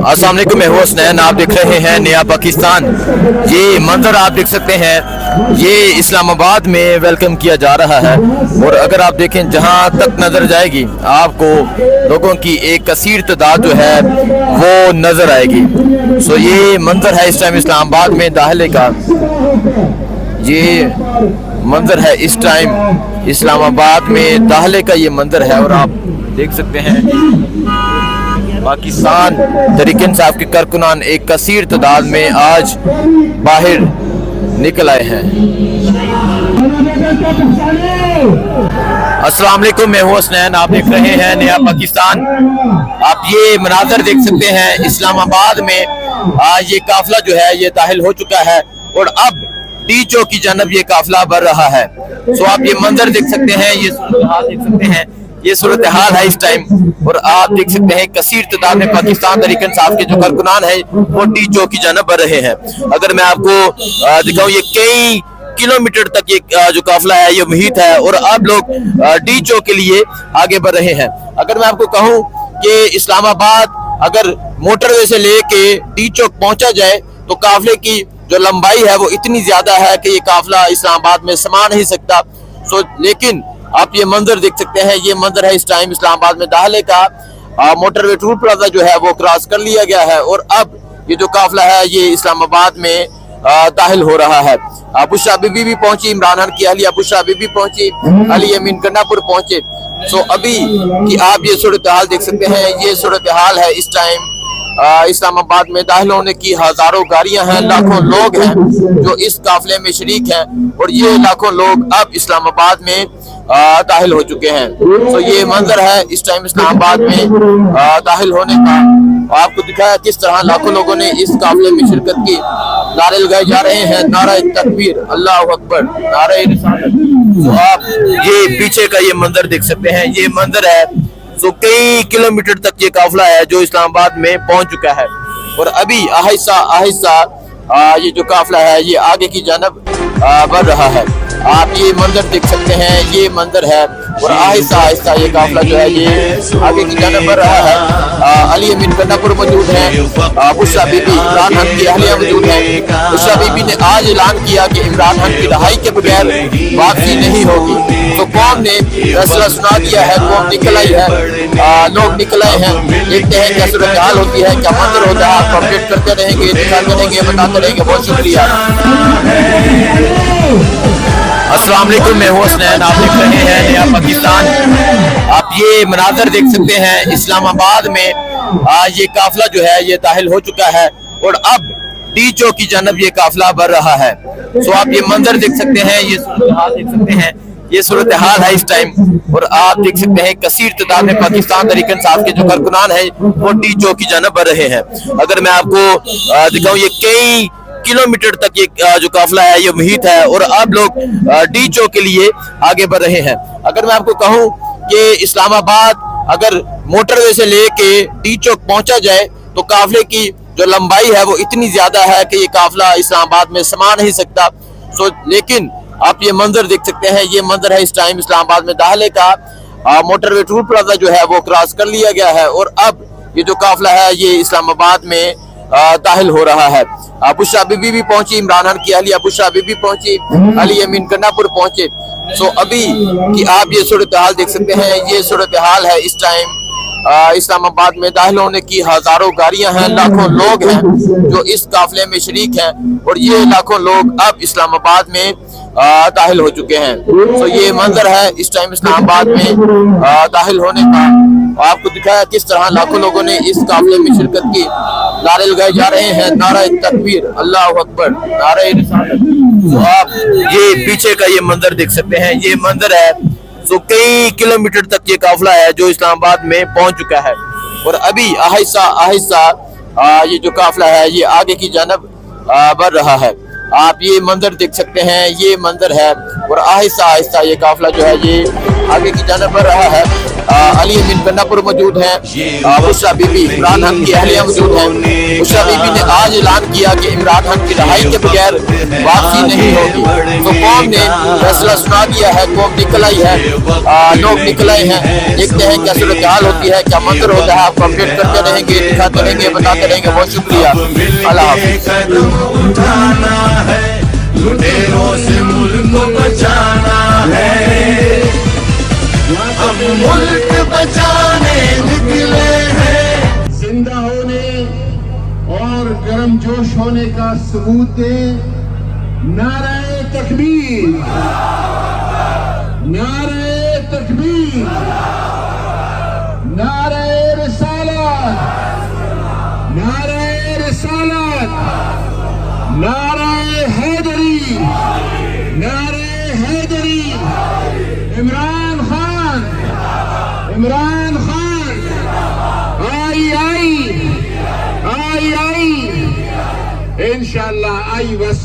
अस्सलाम वालेकुम, मैं हूं हसनैन। आप देख रहे हैं नया पाकिस्तान। ये मंजर आप देख सकते हैं, ये इस्लामाबाद में वेलकम किया जा रहा है। और अगर आप देखें, जहां तक नजर जाएगी आपको लोगों की एक कसीर तादाद जो है वो नजर आएगी। सो ये मंजर है इस टाइम इस्लामाबाद में दाखिले का। ये मंजर है इस टाइम इस्लामाबाद में दाखिले का, ये मंजर है। और आप देख सकते हैं पाकिस्तान तहरीक इंसाफ के कारकुनान एक कसीर तादाद में आज बाहर निकल आए हैं। अस्सलाम वालेकुम, मैं हूं हसनैन। आप देख रहे हैं नया पाकिस्तान। आप ये मनाजर देख सकते हैं इस्लामाबाद में। आज ये काफिला जो है ये दाखिल हो चुका है और अब टी चौक की जानब ये काफिला बढ़ रहा है। सो आप ये मंजर देख सकते हैं, ये सूरत हाल देख सकते हैं, ये सूरत हाल है इस टाइम। और आप देख सकते हैं कसीर तादाद में पाकिस्तान तहरीक इंसाफ के जो कारकुनान है वो टी चौक की जानब बढ़ रहे हैं। अगर मैं आपको दिखाऊं, ये कई किलोमीटर तक ये जो काफिला है ये मुहित है और अब लोग टी चौक के लिए आगे बढ़ रहे हैं। अगर मैं आपको कहूं कि इस्लामाबाद अगर मोटरवे से लेके टी चौक पहुंचा जाए तो काफिले की जो लंबाई है वो इतनी ज्यादा है कि ये काफिला इस्लामाबाद में समा नहीं सकता। सो लेकिन आप ये मंजर देख सकते हैं, ये मंजर है इस टाइम इस्लामाबाद में दाखिले का। मोटरवे टूल प्लाजा जो है वो क्रॉस कर लिया गया है और अब ये जो काफिला है ये इस्लामाबाद में दाखिल हो रहा है। बुशरा बीबी भी पहुंची, इमरान खान की अहलिया बुशरा बीबी पहुंची, अली अमीन गन्नापुर पहुंचे। सो अभी कि आप ये सूरत हाल देख सकते हैं, ये सूरत हाल है इस टाइम इस्लामाबाद में दाखिल होने की। हजारों गाड़ियां हैं, लाखों लोग हैं जो इस काफिले में शरीक हैं और ये लाखों लोग अब इस्लामाबाद में दाखिल हो चुके हैं। तो ये मंजर है इस टाइम इस्लामाबाद में दाखिल होने का। आपको दिखाया किस तरह लाखों लोगों ने इस काफिले में शिरकत की। नारे लगाए जा रहे हैं, नारा तकबीर, अल्लाह अकबर, नारा रिसालत। तो आप ये पीछे का ये मंजर देख सकते हैं, ये मंजर है। तो कई किलोमीटर तक ये काफिला है जो इस्लामाबाद में पहुंच चुका है और अभी आहिस्ता आहिस्ता ये जो काफिला है ये आगे की जानब बढ़ रहा है। आप ये मंजर देख सकते हैं, ये मंजर है और आहिस्ता आहिस्ता ये काफिला जो है ये आगे की जानब बढ़ रहा है। अली अमीन गन्नापुर मौजूद है, बुशरा बीबी इमरान खान की अहलिया मौजूद है। बुशरा बीबी ने आज ऐलान किया कि इमरान खान की रिहाई के बगैर वापसी नहीं होगी। तो कौम ने फैसला सुना दिया है, कौम निकल आई है, लोग निकल आए हैं। देखते हैं क्या सूरत हाल होती है, क्या मंजर होता है। आप अपडेट करते रहेंगे, दिखाते रहेंगे, बताते रहेंगे। बहुत शुक्रिया। अस्सलाम वालेकुम, मैं हूं हसनैन। आप देख रहे हैं नया पाकिस्तान। आप ये मनाजर देख सकते हैं इस्लामाबाद में। आज ये काफिला जो है ये दाखिल हो चुका है और अब टी चौक की जानब ये काफिला बढ़ रहा है। सो आप ये मंजर देख सकते हैं, ये सूरत हाल देख सकते हैं, ये सूरत हाल है इस टाइम। और आप देख सकते हैं कसीर तादाद में पाकिस्तान तहरीक इंसाफ के जो कारकुनान है वो टी चौक की जानब बढ़ रहे हैं। अगर मैं आपको दिखाऊं, ये कई किलोमीटर तक ये जो काफिला है ये मुहित है और अब लोग टी चौक के लिए आगे बढ़ रहे हैं। अगर मैं आपको कहूं कि इस्लामाबाद अगर मोटरवे से लेके टी चौक पहुंचा जाए तो काफिले की जो लंबाई है वो इतनी ज्यादा है कि ये काफिला इस्लामाबाद में समा नहीं सकता। सो लेकिन आप ये मंजर देख सकते हैं, ये मंजर है इस टाइम इस्लामाबाद में दाखिले का। मोटरवे टूल प्लाजा जो है वो क्रॉस कर लिया गया है और अब ये जो काफिला है ये इस्लामाबाद में दाखिल हो रहा है। बुशरा बीबी भी पहुंची, इमरान खान की अहलिया बुशरा बीबी पहुंची, अली अमीन गन्नापुर पहुंचे। सो अभी कि आप ये सूरत हाल देख सकते हैं, ये सूरत हाल है इस टाइम इस्लामाबाद में दाखिल होने की। हजारों गाड़ियां हैं, लाखों लोग हैं जो इस काफिले में शरीक हैं और ये लाखों लोग अब इस्लामाबाद में दाखिल हो चुके हैं। तो ये मंजर है इस टाइम इस्लामाबाद में दाखिल होने का। आपको दिखाया किस तरह लाखों लोगों ने इस काफिले में शिरकत की। नारे लगाए जा रहे हैं, नारा तकबीर, अल्लाह अकबर, नारा रिसालत। तो आप ये पीछे का ये मंजर देख सकते हैं, ये मंजर है। तो कई किलोमीटर तक ये काफिला है जो इस्लामाबाद में पहुंच चुका है और अभी आहिस्ता आहिस्ता ये जो काफिला है ये आगे की जानब बढ़ रहा है। आप ये मंजर देख सकते हैं, ये मंजर है और आहिस्ता आहिस्ता ये काफिला जो है ये आगे की जाने बढ़ रहा है। अली अमीन गन्नापुर मौजूद हैं, बुशरा बीबी इमरान खान की अहलिया मौजूद हैं। बुशरा बीबी ने आज ऐलान किया कि इमरान खान की रिहाई के बगैर वापसी नहीं होगी। तो कौम ने फैसला सुना दिया है, कौम निकल आई है, लोग निकल आए हैं। देखते हैं क्या सूरत हाल होती है, क्या मंजर होता है। आपको अपडेट करते रहेंगे, दिखाते रहेंगे, बताते रहेंगे। बहुत शुक्रिया, अल्लाह हाफ़िज़। लुटेरों से मुल्क को बचाना है, अब मुल्क बचाने निकले हैं। जिंदा होने और गर्म जोश होने का सबूत दें। नारे तकबीर, नारे तकबीर, नारे रिसालत, नारे रिसालत, नारे हैदरी, नारे हैदरी। इमरान खान, इमरान खान, आई आई आई आई, इंशाअल्लाह आई। बस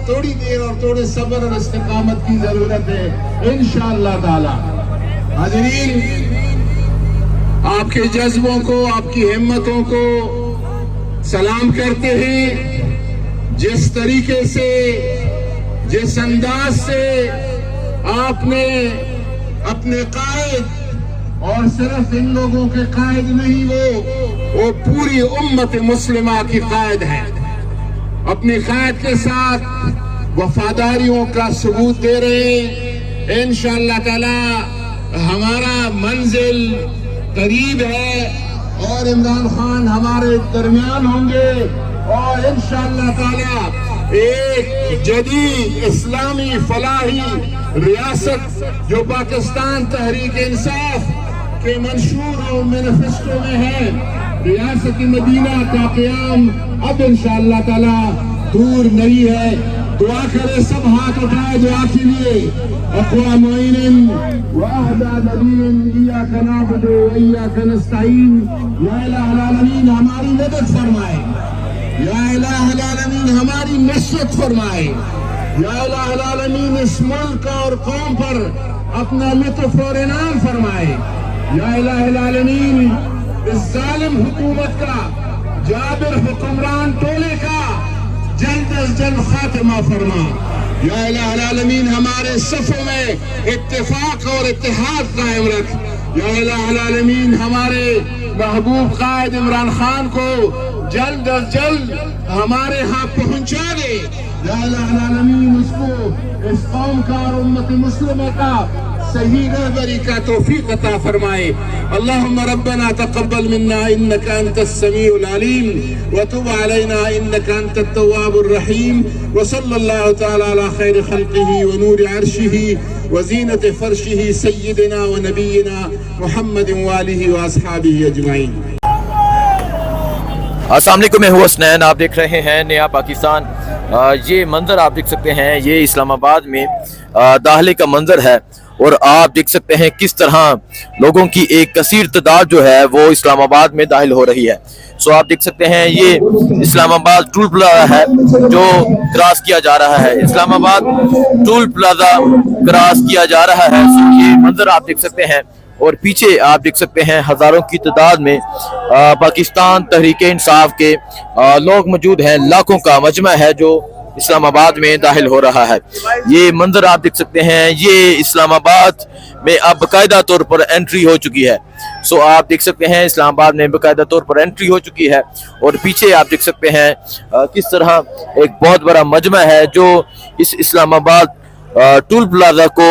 थोड़ी देर और थोड़े सब्र और इस्तिकामत की जरूरत है, इंशाअल्लाह ताला। हाज़रीन, आपके जज्बों को, आपकी हिम्मतों को सलाम करते हैं। जिस तरीके से, जिस अंदाज से आपने अपने कायद, और सिर्फ इन लोगों के कायद नहीं, वो पूरी उम्मत मुस्लिमा की कायद है, अपने कायद के साथ वफादारियों का सबूत दे रहे हैं। इंशाअल्लाह ताला हमारा मंजिल करीब है और इमरान खान हमारे दरमियान होंगे, और इंशाअल्लाह ताला एक जदीद इस्लामी फलाही रियासत जो पाकिस्तान तहरीक इंसाफ के मंशूर और मैनिफेस्टो में है, रियासत मदीना का क़याम अब इंशाअल्लाह ताला दूर नहीं है। दुआ करे, सब हाथ उठाए दुआ के लिए। अक़वा मुईनिन व अहदा नबीन इय्याका नअबुदु व इय्याका नस्तईन। या इलाहुल आलमीन हमारी मदद फरमाए, या इलाहुल आलमीन हमारी नसरत फरमाए, या इलाहुल आलमीन इस मुल्क और कौम पर अपना लुत्फ और इनाम फरमाए। या इलाहुल आलमीन इस जालिम हुकूमत का, जाबिर हुक्मरान टोले का जल्द अज जल्द खात्मा फरमा। या इलाहुल आलमीन हमारे सफ़ों में इत्तेफाक और इत्तेहाद कायम रख। या इलाहुल आलमीन हमारे महबूब कायद इमरान खान को जल्द अज जल्द हमारे यहाँ पहुँचा दे। या इलाहुल आलमीन उसको, इस कौम का और उम्मत मुस्लिमा का सही रहबरी का तौफीक अता फरमाए। अल्लाहुम्मा रब्बना तक़ब्बल मिन्ना इन्नका अंतस समीउल अलीम व तुब अलैना इन्नका अंतत तव्वाबुर रहीम व सल्लल्लाहु तआला अला खैर खल्क़िही व नूरि अर्शिही व ज़ीनत फ़र्शिही सय्यिदिना व नबिय्यिना मुहम्मदिन व आलिहि व अस्हाबिही अजमईन। अस्सलाम वालेकुम, मैं हूँ हसनैन, आप देख रहे हैं नया पाकिस्तान। ये मंजर आप देख सकते हैं, ये इस्लामाबाद में दाखिले का मंजर है, और आप देख सकते हैं किस तरह लोगों की एक कसीर तादाद जो है वो इस्लामाबाद में दाखिल हो रही है। सो आप देख सकते हैं ये इस्लामाबाद टूल प्लाजा है जो क्रॉस किया जा रहा है। इस्लामाबाद टूल प्लाजा क्रॉस किया जा रहा है। सो ये मंजर आप देख सकते हैं, और पीछे आप देख सकते हैं हजारों की तादाद में पाकिस्तान तहरीक इंसाफ के लोग मौजूद हैं। लाखों का मजमा है जो इस्लामाबाद में दाखिल हो रहा है। ये मंजर आप देख सकते हैं, ये इस्लामाबाद में अब बाकायदा तौर पर एंट्री हो चुकी है। सो आप देख सकते हैं इस्लामाबाद में बाकायदा तौर पर एंट्री हो चुकी है, और पीछे आप देख सकते हैं किस तरह एक बहुत बड़ा मजमा है जो इस इस्लामाबाद टूल प्लाजा को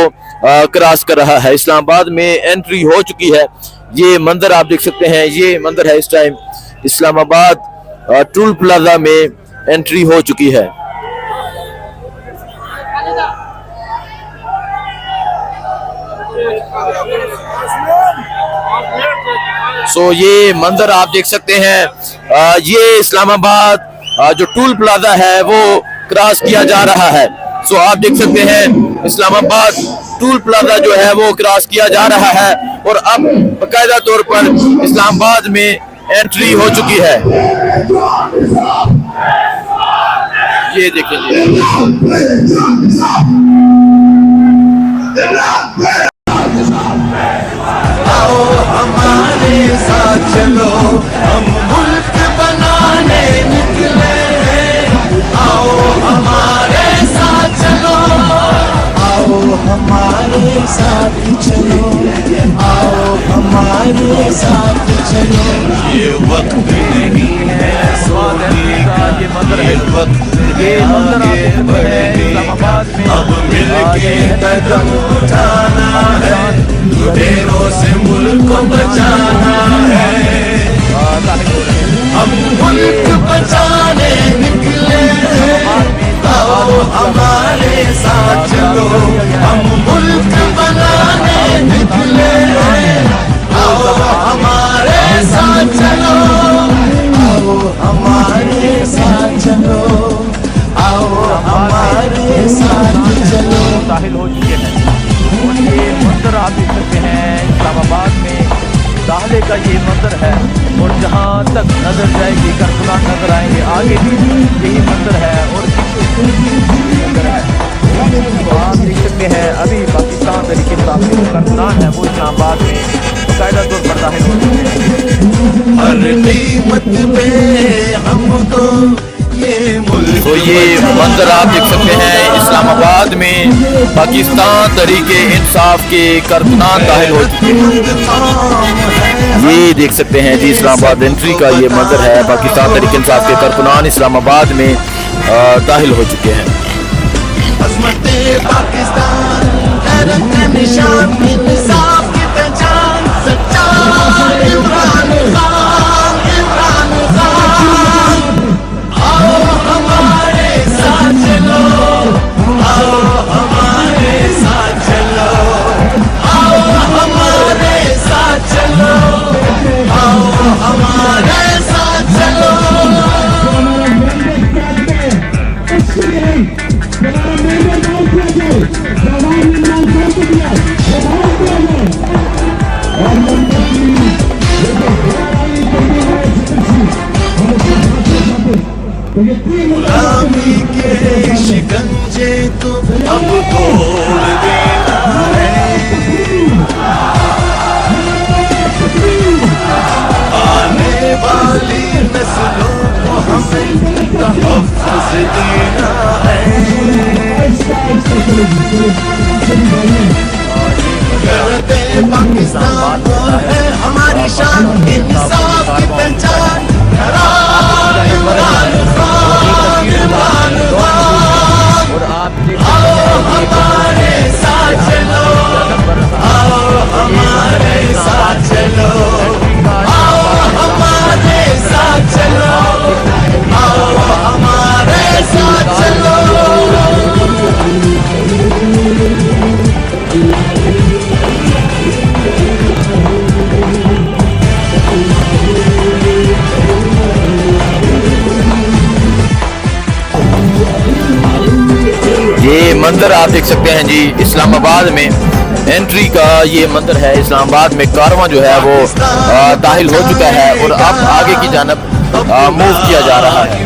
क्रॉस कर रहा है। इस्लामाबाद में एंट्री हो चुकी है। ये मंजर आप देख सकते हैं, ये मंजर है इस टाइम इस्लामाबाद टूल प्लाजा में एंट्री हो चुकी है। सो ये मंजर आप देख सकते हैं, ये इस्लामाबाद जो टूल प्लाजा है वो क्रॉस किया जा रहा है। सो आप देख सकते हैं इस्लामाबाद टूल प्लाजा जो है वो क्रॉस किया जा रहा है, और अब बाकायदा तौर पर इस्लामाबाद में एंट्री हो चुकी है। ये देखिए साथ चलो, हम मुल्क बनाने निकले हैं, आओ हमारे साथ चलो, आओ हमारे साथ चलो, आओ हमारे साथ चलो। ये वक्त नहीं है सोने का, ये वक्त है आगे बढ़ने, अब मिलके कदम उठाना है, लुटेरों से मुल्क को बचाना है। हम मुल्क बचाने निकले हैं, आओ हमारे साथ चलो, हम मुल्क बनाने निकले हैं, आओ हमारे साथ चलो, आओ हमारे साथ चलो, आओ हमारे साथ चलो। दाखिल हो चुके हैं और ये मंजर आप देख सकते हैं इस्लामाबाद में दाखिले का ये मंजर है। और जहाँ तक नजर जाएगी कारकुनान नजर आएंगे, आगे भी यही मंजर है और मंजर है। तो आप देख सकते हैं अभी पाकिस्तान तरीके से जो कारकुनान है वो इस्लामाबाद में बाकायदा तौर पर दाखिल हो चुके हैं। हर कीमत पे हमको तो ये मंजर आप देख सकते हैं इस्लामाबाद में पाकिस्तान तरीके इंसाफ के कारकुनान दाखिल हो चुके हैं। ये देख सकते हैं जी इस्लामाबाद एंट्री का ये मंजर है, पाकिस्तान तरीके इंसाफ के कारकुनान इस्लामाबाद में दाखिल हो चुके हैं। अज़मते पाकिस्तान, गैरत का निशान, इंसाफ की पहचान, सच्चा इमरान खान, इमरान खान। आओ हमारे साथ चलो, आओ हमारे साथ चलो, आओ हमारे साथ चलो, आओ हमारे साथ चलो। गुलामी के शिकंजे तो अब तोड़ देना है, आने वाली नस्लों को हमें तहफ़्फ़ुज़ देना है। गैरते पाकिस्तान है हमारी शान, इंसाफ की पहचान, इमरान खान, इमरान खान। और आप आओ हमारे साथ चलो, आओ हमारे साथ चलो, आओ हमारे साथ चलो, आओ हमारे साथ चलो। ये मंजर आप देख सकते हैं जी इस्लामाबाद में एंट्री का ये मंजर है। इस्लामाबाद में कारवां जो है वो दाखिल हो चुका है और अब आगे की जानब मूव किया जा रहा है।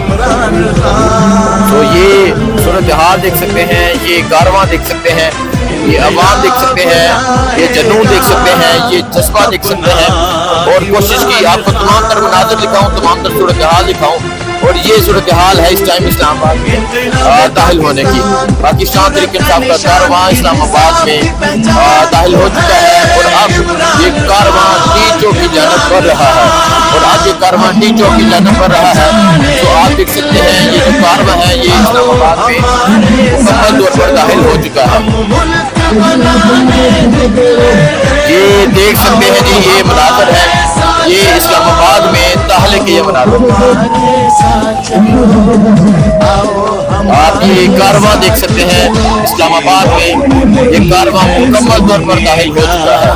तो ये सूरत हाल देख सकते हैं, ये कारवां देख सकते हैं, ये अवाम देख सकते हैं, ये जनून देख सकते हैं, ये जज्बा देख सकते हैं। और कोशिश की आपको तमाम तर मनाज़िर दिखाऊं, तमाम तर सूरत हाल दिखाऊं। और ये सूरत हाल है इस टाइम इस्लामाबाद में दाखिल होने की। पाकिस्तान तरीके इंसाफ का कारवां इस्लामाबाद में दाखिल हो चुका है और अब ये कारवां टी चौक की जानब बढ़ रहा है और आज ये कारवां टी चौक की जानब बढ़ रहा है। तो आप देख सकते हैं ये जो कारवां है ये इस्लामाबाद में मुकम्मल तौर पर दाखिल हो चुका है। ये देख सकते हैं जी ये मनाज़र है, ये इस्लामाबाद में दाखिले के ये मनाज़र। आप ये कारवां देख सकते हैं इस्लामाबाद में, ये कारवां मुकम्मल तौर पर दाखिल हो चुका है।